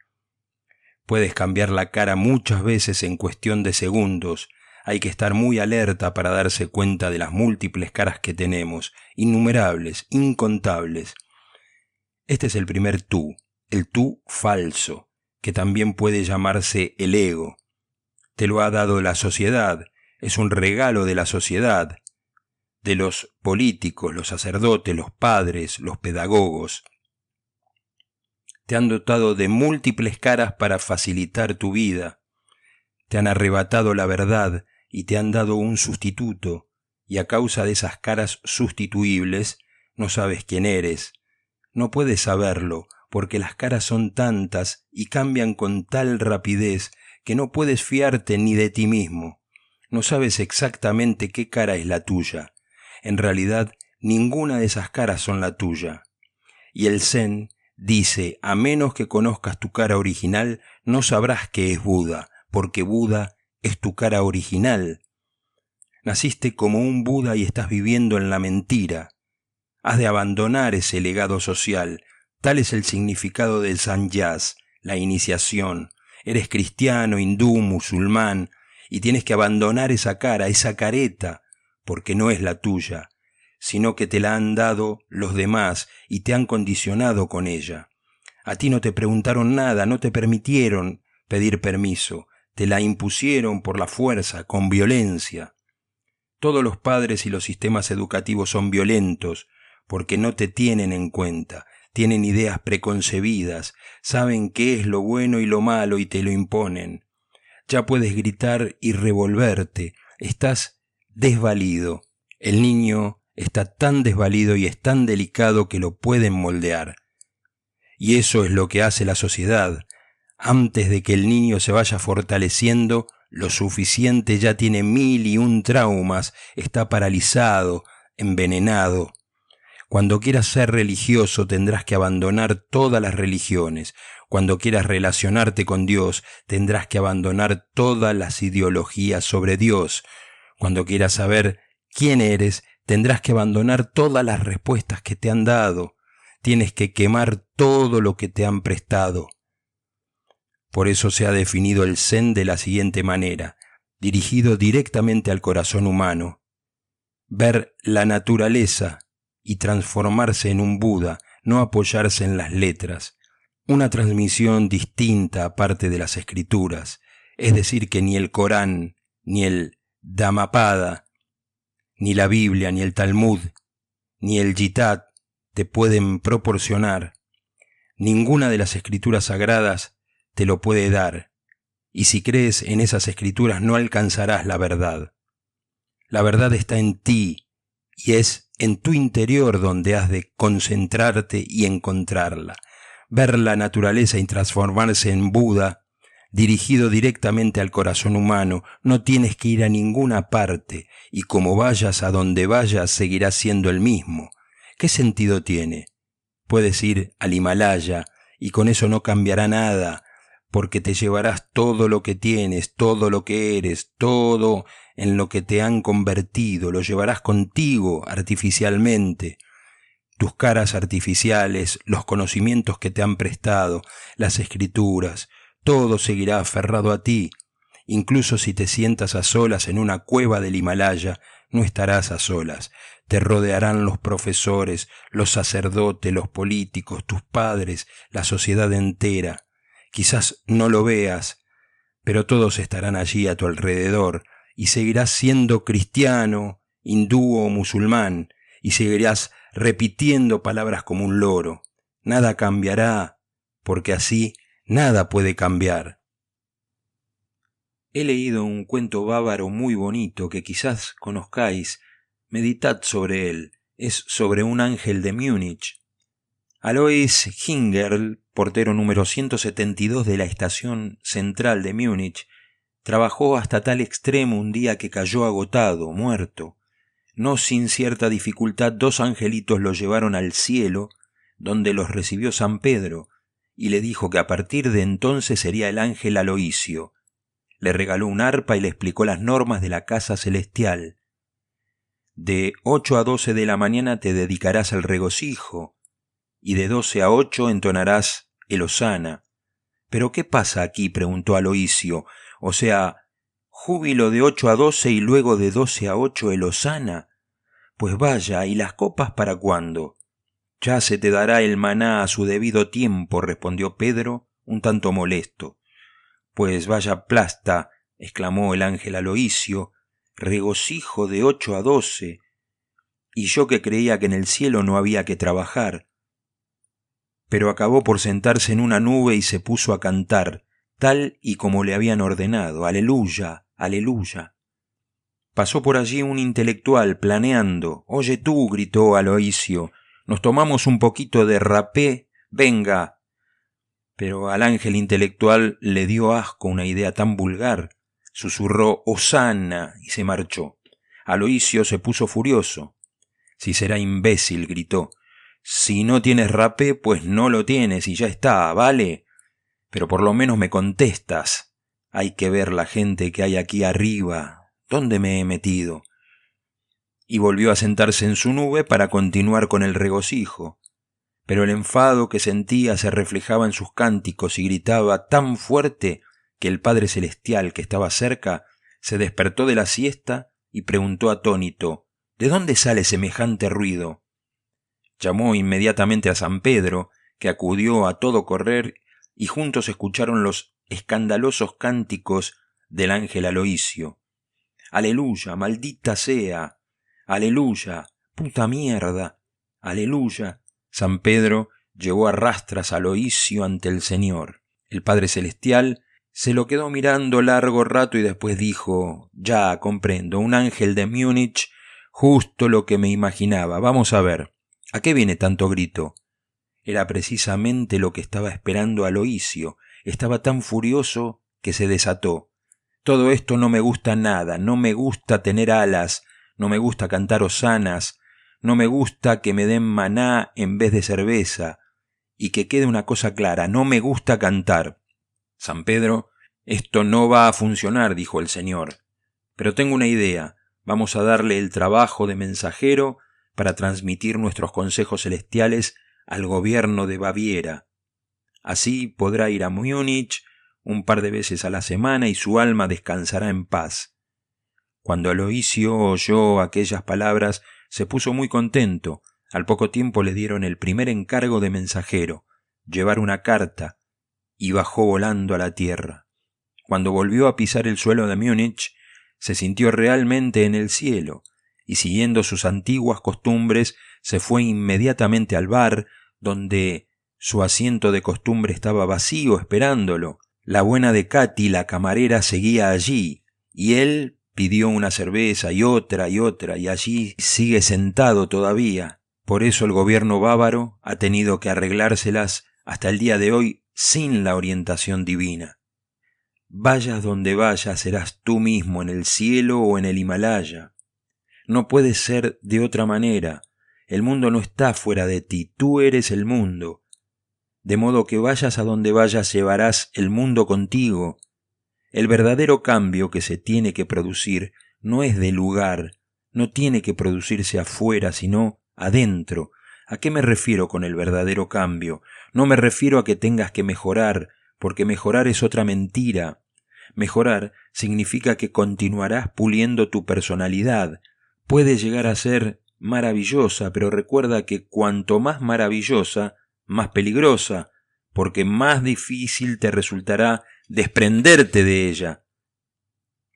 Puedes cambiar la cara muchas veces en cuestión de segundos. Hay que estar muy alerta para darse cuenta de las múltiples caras que tenemos, innumerables, incontables. Este es el primer tú, el tú falso, que también puede llamarse el ego. Te lo ha dado la sociedad. Es un regalo de la sociedad, de los políticos, los sacerdotes, los padres, los pedagogos. Te han dotado de múltiples caras para facilitar tu vida. Te han arrebatado la verdad y te han dado un sustituto, y a causa de esas caras sustituibles no sabes quién eres. No puedes saberlo, porque las caras son tantas y cambian con tal rapidez que no puedes fiarte ni de ti mismo. No sabes exactamente qué cara es la tuya. En realidad, ninguna de esas caras son la tuya. Y el Zen dice, a menos que conozcas tu cara original, no sabrás qué es Buda, porque Buda es tu cara original. Naciste como un Buda y estás viviendo en la mentira. Has de abandonar ese legado social. Tal es el significado del Sannyas, la iniciación. Eres cristiano, hindú, musulmán, y tienes que abandonar esa cara, esa careta, porque no es la tuya. sino que te la han dado los demás y te han condicionado con ella. A ti no te preguntaron nada, no te permitieron pedir permiso, te la impusieron por la fuerza, con violencia. Todos los padres y los sistemas educativos son violentos porque no te tienen en cuenta, tienen ideas preconcebidas, saben qué es lo bueno y lo malo y te lo imponen. Ya puedes gritar y revolverte, estás desvalido. El niño está tan desvalido y es tan delicado que lo pueden moldear. Y eso es lo que hace la sociedad. Antes de que el niño se vaya fortaleciendo, lo suficiente ya tiene 1001 traumas, está paralizado, envenenado. Cuando quieras ser religioso tendrás que abandonar todas las religiones. Cuando quieras relacionarte con Dios tendrás que abandonar todas las ideologías sobre Dios. Cuando quieras saber quién eres tendrás que abandonar todas las respuestas que te han dado. Tienes que quemar todo lo que te han prestado. Por eso se ha definido el Zen de la siguiente manera, dirigido directamente al corazón humano. Ver la naturaleza y transformarse en un Buda, no apoyarse en las letras. Una transmisión distinta aparte de las escrituras, es decir que ni el Corán, ni el Dhammapada, ni la Biblia, ni el Talmud, ni el Gita te pueden proporcionar. Ninguna de las escrituras sagradas te lo puede dar, y si crees en esas escrituras no alcanzarás la verdad. La verdad está en ti, y es en tu interior donde has de concentrarte y encontrarla. Ver la naturaleza y transformarse en Buda, dirigido directamente al corazón humano, no tienes que ir a ninguna parte, y como vayas a donde vayas seguirás siendo el mismo. ¿Qué sentido tiene? Puedes ir al Himalaya, y con eso no cambiará nada, porque te llevarás todo lo que tienes, todo lo que eres, todo en lo que te han convertido, lo llevarás contigo artificialmente. Tus caras artificiales, los conocimientos que te han prestado, las escrituras, todo seguirá aferrado a ti. Incluso si te sientas a solas en una cueva del Himalaya, no estarás a solas. Te rodearán los profesores, los sacerdotes, los políticos, tus padres, la sociedad entera. Quizás no lo veas, pero todos estarán allí a tu alrededor, y seguirás siendo cristiano, hindú o musulmán, y seguirás repitiendo palabras como un loro. Nada cambiará, porque así nada puede cambiar. He leído un cuento bávaro muy bonito que quizás conozcáis. Meditad sobre él. Es sobre un ángel de Múnich. Alois Hingerl, portero número 172 de la estación central de Múnich, trabajó hasta tal extremo un día que cayó agotado, muerto. No sin cierta dificultad 2 angelitos lo llevaron al cielo, donde los recibió San Pedro, y le dijo que a partir de entonces sería el ángel Aloisio. Le regaló un arpa y le explicó las normas de la casa celestial. De 8 a 12 de la mañana te dedicarás al regocijo, y de 12 a 8 entonarás el hosana. ¿Pero qué pasa aquí?, preguntó Aloisio. O sea, júbilo de 8 a 12 y luego de 12 a 8 el hosana. Pues vaya, ¿y las copas para cuándo? Ya se te dará el maná a su debido tiempo, respondió Pedro, un tanto molesto. Pues vaya plasta, exclamó el ángel Aloisio, regocijo de 8 a 12, y yo que creía que en el cielo no había que trabajar. Pero acabó por sentarse en una nube y se puso a cantar, tal y como le habían ordenado, aleluya, aleluya. Pasó por allí un intelectual planeando. Oye tú, gritó Aloisio, nos tomamos un poquito de rapé, venga. Pero al ángel intelectual le dio asco una idea tan vulgar. Susurró hosana y se marchó. Aloisio se puso furioso. Si será imbécil, gritó. Si no tienes rapé, pues no lo tienes y ya está, ¿vale? Pero por lo menos me contestas. Hay que ver la gente que hay aquí arriba. ¿Dónde me he metido? Y volvió a sentarse en su nube para continuar con el regocijo. Pero el enfado que sentía se reflejaba en sus cánticos y gritaba tan fuerte que el Padre Celestial, que estaba cerca, se despertó de la siesta y preguntó atónito: ¿De dónde sale semejante ruido? Llamó inmediatamente a San Pedro, que acudió a todo correr, y juntos escucharon los escandalosos cánticos del ángel Aloísio. Aleluya, maldita sea. Aleluya, puta mierda. Aleluya. San Pedro llevó a rastras a Aloísio ante el Señor. El Padre Celestial se lo quedó mirando largo rato y después dijo: ya comprendo, un ángel de Múnich, justo lo que me imaginaba. Vamos a ver, ¿a qué viene tanto grito? Era precisamente lo que estaba esperando Aloísio. Estaba tan furioso que se desató. Todo esto no me gusta nada, no me gusta tener alas, no me gusta cantar hosanas, no me gusta que me den maná en vez de cerveza, y que quede una cosa clara, no me gusta cantar. San Pedro, esto no va a funcionar, dijo el Señor, pero tengo una idea, vamos a darle el trabajo de mensajero para transmitir nuestros consejos celestiales al gobierno de Baviera. Así podrá ir a Múnich un par de veces a la semana y su alma descansará en paz. Cuando Aloísio oyó aquellas palabras, se puso muy contento. Al poco tiempo le dieron el primer encargo de mensajero, llevar una carta, y bajó volando a la tierra. Cuando volvió a pisar el suelo de Múnich, se sintió realmente en el cielo, y siguiendo sus antiguas costumbres, se fue inmediatamente al bar, donde su asiento de costumbre estaba vacío esperándolo. La buena de Katy, la camarera, seguía allí, y él pidió una cerveza y otra, y allí sigue sentado todavía. Por eso el gobierno bávaro ha tenido que arreglárselas hasta el día de hoy sin la orientación divina. Vayas donde vayas, serás tú mismo en el cielo o en el Himalaya. No puede ser de otra manera. El mundo no está fuera de ti, tú eres el mundo. De modo que vayas a donde vayas, llevarás el mundo contigo. El verdadero cambio que se tiene que producir no es de lugar, no tiene que producirse afuera, sino adentro. ¿A qué me refiero con el verdadero cambio? No me refiero a que tengas que mejorar, porque mejorar es otra mentira. Mejorar significa que continuarás puliendo tu personalidad. Puede llegar a ser maravillosa, pero recuerda que cuanto más maravillosa, más peligrosa, porque más difícil te resultará desprenderte de ella.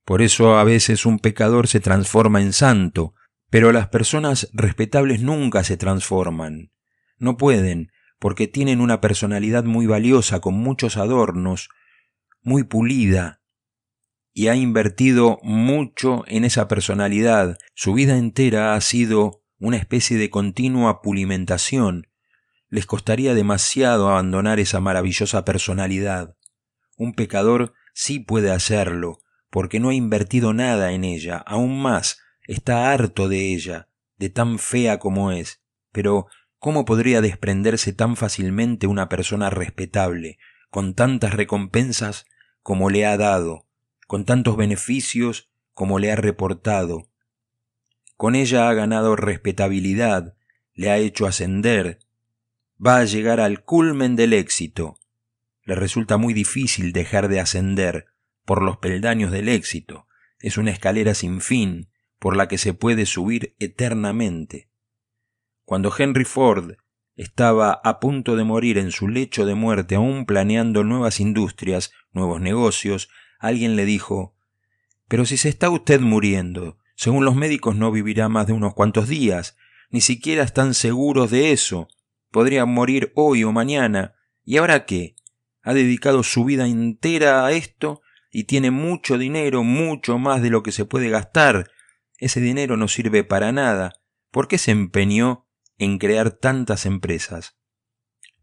Por eso a veces un pecador se transforma en santo, pero las personas respetables nunca se transforman. No pueden, porque tienen una personalidad muy valiosa, con muchos adornos, muy pulida, y ha invertido mucho en esa personalidad. Su vida entera ha sido una especie de continua pulimentación. Les costaría demasiado abandonar esa maravillosa personalidad. Un pecador sí puede hacerlo, porque no ha invertido nada en ella, aún más, está harto de ella, de tan fea como es. Pero, ¿cómo podría desprenderse tan fácilmente una persona respetable, con tantas recompensas como le ha dado, con tantos beneficios como le ha reportado? Con ella ha ganado respetabilidad, le ha hecho ascender, va a llegar al culmen del éxito. Le resulta muy difícil dejar de ascender por los peldaños del éxito. Es una escalera sin fin por la que se puede subir eternamente. Cuando Henry Ford estaba a punto de morir en su lecho de muerte, aún planeando nuevas industrias, nuevos negocios, alguien le dijo: «Pero si se está usted muriendo, según los médicos no vivirá más de unos cuantos días, ni siquiera están seguros de eso. Podría morir hoy o mañana. ¿Y ahora qué? Ha dedicado su vida entera a esto y tiene mucho dinero, mucho más de lo que se puede gastar. Ese dinero no sirve para nada. ¿Por qué se empeñó en crear tantas empresas?»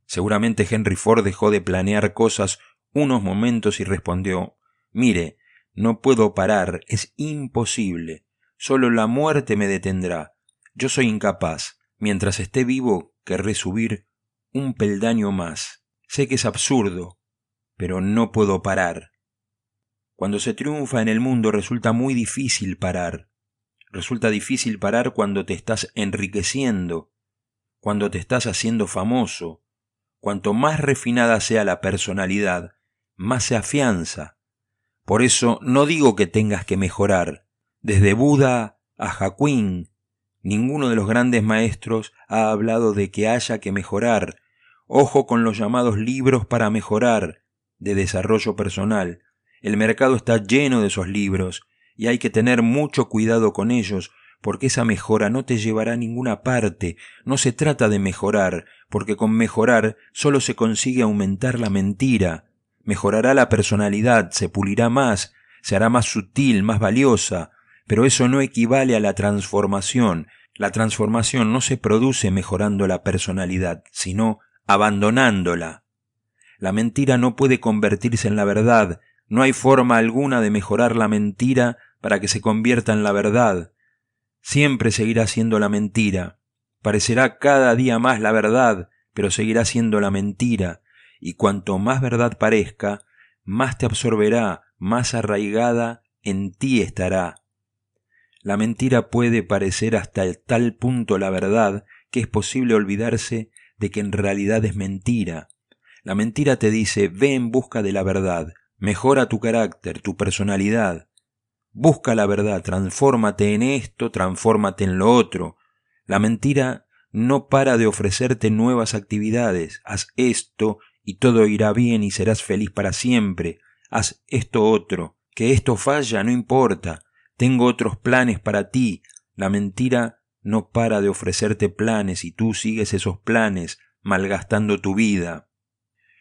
Seguramente Henry Ford dejó de planear cosas unos momentos y respondió: «Mire, no puedo parar, es imposible. Solo la muerte me detendrá. Yo soy incapaz. Mientras esté vivo, querré subir un peldaño más. Sé que es absurdo, pero no puedo parar». Cuando se triunfa en el mundo resulta muy difícil parar. Resulta difícil parar cuando te estás enriqueciendo, cuando te estás haciendo famoso. Cuanto más refinada sea la personalidad, más se afianza. Por eso no digo que tengas que mejorar. Desde Buda a Hakuin, Ninguno de los grandes maestros ha hablado de que haya que mejorar. Ojo con los llamados libros para mejorar, de desarrollo personal. El mercado está lleno de esos libros y hay que tener mucho cuidado con ellos, porque esa mejora no te llevará a ninguna parte. No se trata de mejorar, porque con mejorar solo se consigue aumentar la mentira. Mejorará la personalidad, se pulirá más, se hará más sutil, más valiosa, pero eso no equivale a la transformación. La transformación no se produce mejorando la personalidad, sino abandonándola. La mentira no puede convertirse en la verdad. No hay forma alguna de mejorar la mentira para que se convierta en la verdad. Siempre seguirá siendo la mentira. Parecerá cada día más la verdad, pero seguirá siendo la mentira. Y cuanto más verdad parezca, más te absorberá, más arraigada en ti estará. La mentira puede parecer hasta tal punto la verdad que es posible olvidarse de que en realidad es mentira. La mentira te dice: ve en busca de la verdad, mejora tu carácter, tu personalidad. Busca la verdad, transfórmate en esto, transfórmate en lo otro. La mentira no para de ofrecerte nuevas actividades. Haz esto y todo irá bien y serás feliz para siempre. Haz esto otro. Que esto falla, no importa. Tengo otros planes para ti. La mentira no para de ofrecerte planes y tú sigues esos planes, malgastando tu vida.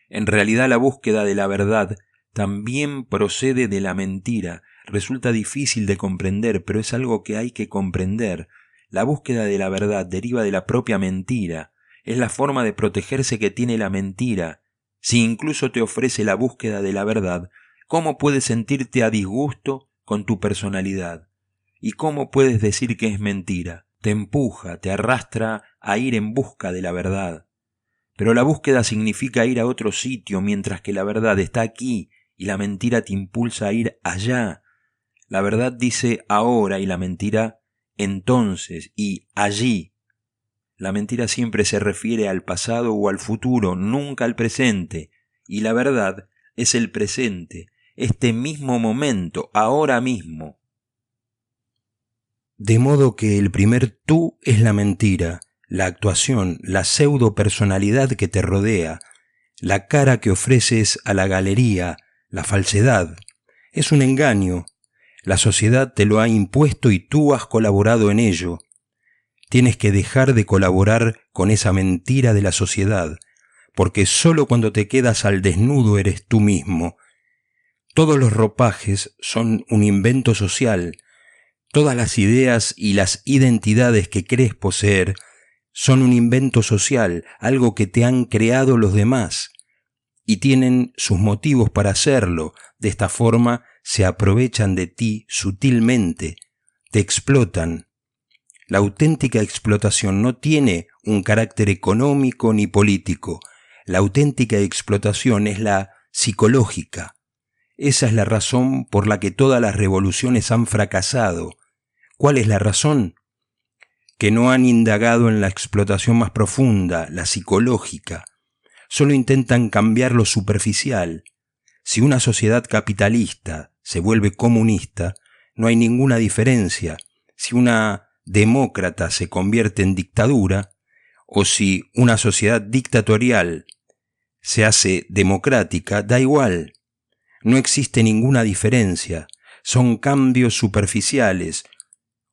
En realidad la búsqueda de la verdad también procede de la mentira. Resulta difícil de comprender, pero es algo que hay que comprender. La búsqueda de la verdad deriva de la propia mentira. Es la forma de protegerse que tiene la mentira. Si incluso te ofrece la búsqueda de la verdad, ¿cómo puedes sentirte a disgusto con tu personalidad? ¿Y cómo puedes decir que es mentira? Te empuja, te arrastra a ir en busca de la verdad. Pero la búsqueda significa ir a otro sitio, mientras que la verdad está aquí y la mentira te impulsa a ir allá. La verdad dice ahora y la mentira entonces y allí. La mentira siempre se refiere al pasado o al futuro, nunca al presente. Y la verdad es el presente, este mismo momento, ahora mismo. De modo que el primer tú es la mentira, la actuación, la pseudo-personalidad que te rodea, la cara que ofreces a la galería, la falsedad. Es un engaño. La sociedad te lo ha impuesto y tú has colaborado en ello. Tienes que dejar de colaborar con esa mentira de la sociedad, porque sólo cuando te quedas al desnudo eres tú mismo. Todos los ropajes son un invento social. Todas las ideas y las identidades que crees poseer son un invento social, algo que te han creado los demás, y tienen sus motivos para hacerlo. De esta forma se aprovechan de ti sutilmente, te explotan. La auténtica explotación no tiene un carácter económico ni político. La auténtica explotación es la psicológica. Esa es la razón por la que todas las revoluciones han fracasado. ¿Cuál es la razón? Que no han indagado en la explotación más profunda, la psicológica. Solo intentan cambiar lo superficial. Si una sociedad capitalista se vuelve comunista, no hay ninguna diferencia. Si una demócrata se convierte en dictadura, o si una sociedad dictatorial se hace democrática, da igual. No existe ninguna diferencia. Son cambios superficiales,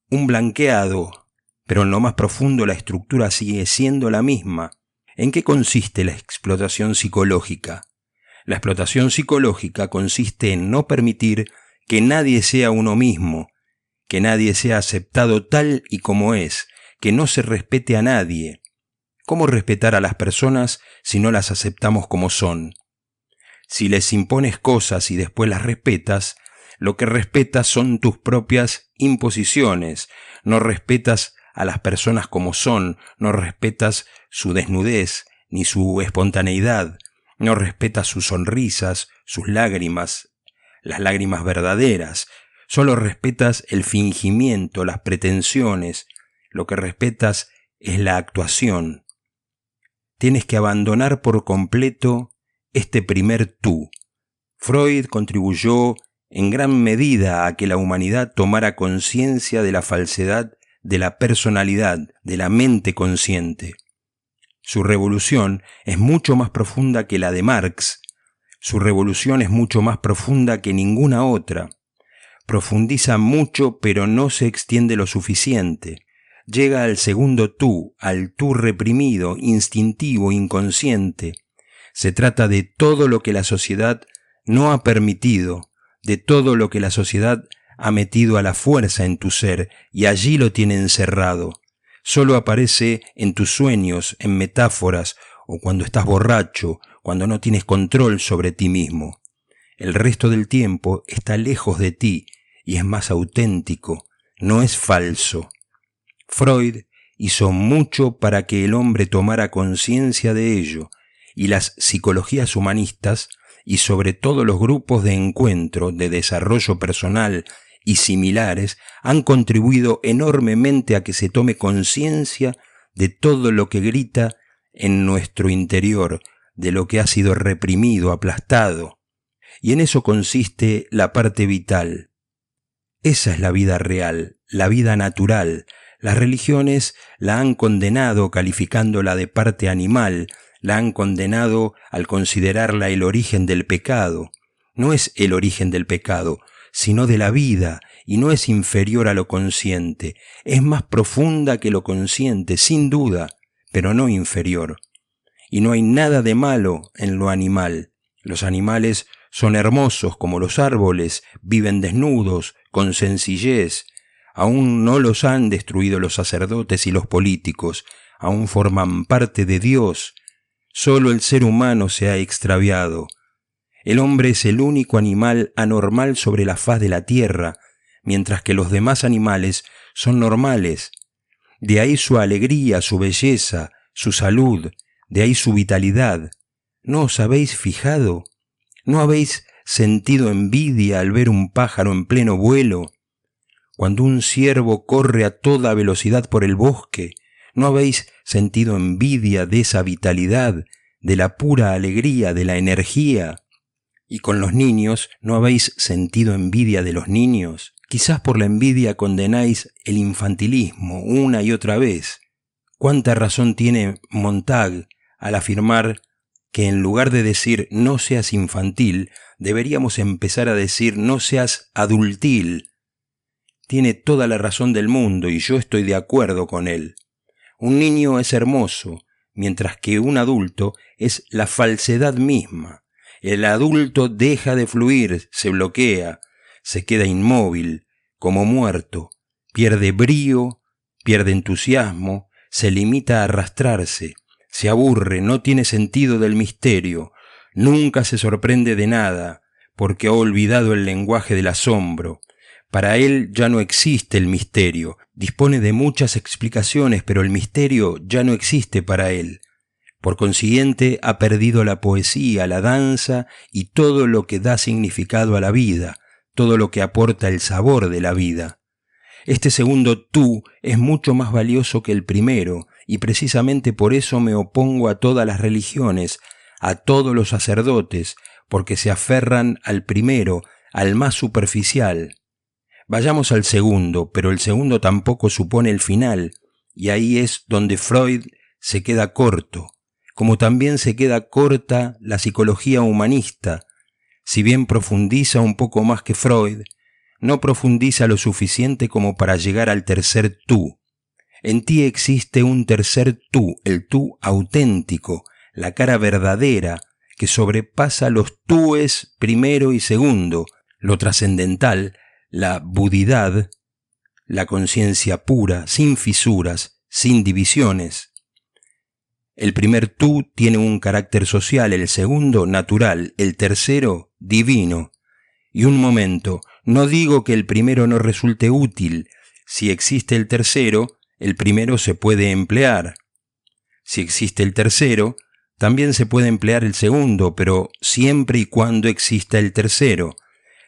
un blanqueado, pero en lo más profundo la estructura sigue siendo la misma. ¿En qué consiste la explotación psicológica? La explotación psicológica consiste en no permitir que nadie sea uno mismo, que nadie sea aceptado tal y como es, que no se respete a nadie. ¿Cómo respetar a las personas si no las aceptamos como son? Si les impones cosas y después las respetas, lo que respetas son tus propias imposiciones. No respetas a las personas como son, no respetas su desnudez ni su espontaneidad, no respetas sus sonrisas, sus lágrimas, las lágrimas verdaderas. Solo respetas el fingimiento, las pretensiones. Lo que respetas es la actuación. Tienes que abandonar por completo este primer tú. Freud contribuyó en gran medida a que la humanidad tomara conciencia de la falsedad de la personalidad, de la mente consciente. Su revolución es mucho más profunda que la de Marx. Su revolución es mucho más profunda que ninguna otra. Profundiza mucho, pero no se extiende lo suficiente. Llega al segundo tú, al tú reprimido, instintivo, inconsciente. Se trata de todo lo que la sociedad no ha permitido, de todo lo que la sociedad ha metido a la fuerza en tu ser y allí lo tiene encerrado. Solo aparece en tus sueños, en metáforas, o cuando estás borracho, cuando no tienes control sobre ti mismo. El resto del tiempo está lejos de ti y es más auténtico, no es falso. Freud hizo mucho para que el hombre tomara conciencia de ello, y las psicologías humanistas, y sobre todo los grupos de encuentro, de desarrollo personal y similares, han contribuido enormemente a que se tome conciencia de todo lo que grita en nuestro interior, de lo que ha sido reprimido, aplastado. Y en eso consiste la parte vital. Esa es la vida real, la vida natural. Las religiones la han condenado calificándola de parte animal, la han condenado al considerarla el origen del pecado. No es el origen del pecado, sino de la vida, y no es inferior a lo consciente. Es más profunda que lo consciente, sin duda, pero no inferior. Y no hay nada de malo en lo animal. Los animales son hermosos como los árboles, viven desnudos, con sencillez. Aún no los han destruido los sacerdotes y los políticos, aún forman parte de Dios. Solo el ser humano se ha extraviado. El hombre es el único animal anormal sobre la faz de la tierra, mientras que los demás animales son normales. De ahí su alegría, su belleza, su salud, de ahí su vitalidad. ¿No os habéis fijado? ¿No habéis sentido envidia al ver un pájaro en pleno vuelo? Cuando un ciervo corre a toda velocidad por el bosque, ¿no habéis sentido envidia de esa vitalidad, de la pura alegría, de la energía? Y con los niños, ¿no habéis sentido envidia de los niños? Quizás por la envidia condenáis el infantilismo una y otra vez. ¿Cuánta razón tiene Montag al afirmar que en lugar de decir no seas infantil, deberíamos empezar a decir no seas adultil? Tiene toda la razón del mundo y yo estoy de acuerdo con él. Un niño es hermoso, mientras que un adulto es la falsedad misma. El adulto deja de fluir, se bloquea, se queda inmóvil, como muerto, pierde brío, pierde entusiasmo, se limita a arrastrarse, se aburre, no tiene sentido del misterio, nunca se sorprende de nada, porque ha olvidado el lenguaje del asombro. Para él ya no existe el misterio, dispone de muchas explicaciones, pero el misterio ya no existe para él. Por consiguiente, ha perdido la poesía, la danza y todo lo que da significado a la vida, todo lo que aporta el sabor de la vida. Este segundo tú es mucho más valioso que el primero, y precisamente por eso me opongo a todas las religiones, a todos los sacerdotes, porque se aferran al primero, al más superficial. Vayamos al segundo, pero el segundo tampoco supone el final, y ahí es donde Freud se queda corto, como también se queda corta la psicología humanista. Si bien profundiza un poco más que Freud, no profundiza lo suficiente como para llegar al tercer tú. En ti existe un tercer tú, el tú auténtico, la cara verdadera, que sobrepasa los túes primero y segundo, lo trascendental, la budidad, la conciencia pura, sin fisuras, sin divisiones. El primer tú tiene un carácter social, el segundo natural, el tercero divino. Y un momento, no digo que el primero no resulte útil. Si existe el tercero, el primero se puede emplear. Si existe el tercero, también se puede emplear el segundo, pero siempre y cuando exista el tercero.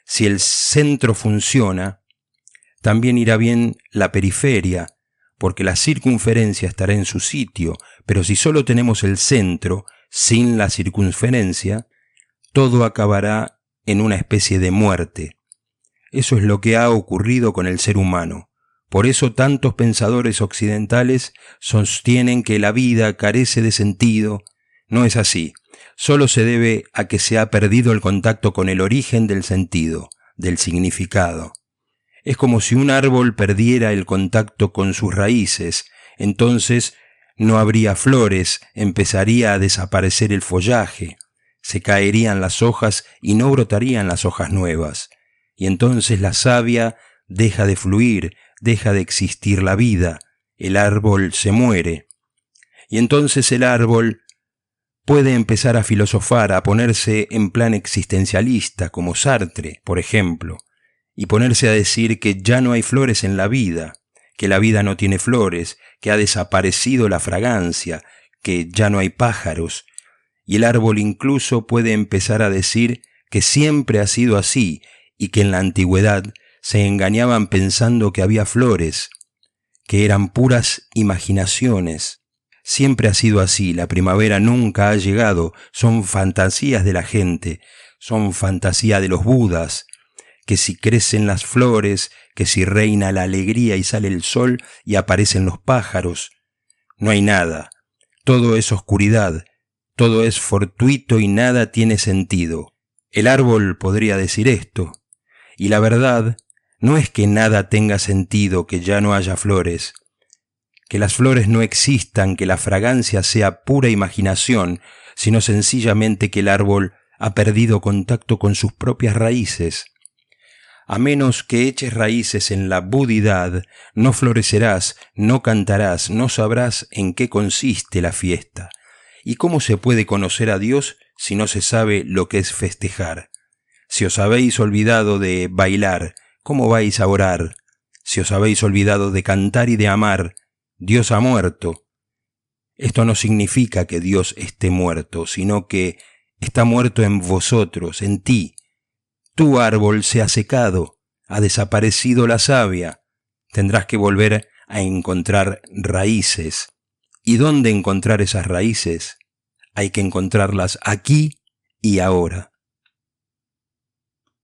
Si el centro funciona, también irá bien la periferia, porque la circunferencia estará en su sitio, pero si solo tenemos el centro, sin la circunferencia, todo acabará en una especie de muerte. Eso es lo que ha ocurrido con el ser humano. Por eso tantos pensadores occidentales sostienen que la vida carece de sentido. No es así. Solo se debe a que se ha perdido el contacto con el origen del sentido, del significado. Es como si un árbol perdiera el contacto con sus raíces, entonces no habría flores, empezaría a desaparecer el follaje, se caerían las hojas y no brotarían las hojas nuevas, y entonces la savia deja de fluir, deja de existir la vida, el árbol se muere. Y entonces el árbol puede empezar a filosofar, a ponerse en plan existencialista, como Sartre, por ejemplo, y ponerse a decir que ya no hay flores en la vida, que la vida no tiene flores, que ha desaparecido la fragancia, que ya no hay pájaros, y el árbol incluso puede empezar a decir que siempre ha sido así y que en la antigüedad se engañaban pensando que había flores, que eran puras imaginaciones. Siempre ha sido así, la primavera nunca ha llegado, son fantasías de la gente, son fantasía de los budas, que si crecen las flores, que si reina la alegría y sale el sol y aparecen los pájaros. No hay nada, todo es oscuridad, todo es fortuito y nada tiene sentido. El árbol podría decir esto, y la verdad no es que nada tenga sentido, que ya no haya flores, que las flores no existan, que la fragancia sea pura imaginación, sino sencillamente que el árbol ha perdido contacto con sus propias raíces. A menos que eches raíces en la budidad, no florecerás, no cantarás, no sabrás en qué consiste la fiesta. ¿Y cómo se puede conocer a Dios si no se sabe lo que es festejar? Si os habéis olvidado de bailar, ¿cómo vais a orar? Si os habéis olvidado de cantar y de amar, Dios ha muerto. Esto no significa que Dios esté muerto, sino que está muerto en vosotros, en ti. Tu árbol se ha secado, ha desaparecido la savia. Tendrás que volver a encontrar raíces. ¿Y dónde encontrar esas raíces? Hay que encontrarlas aquí y ahora.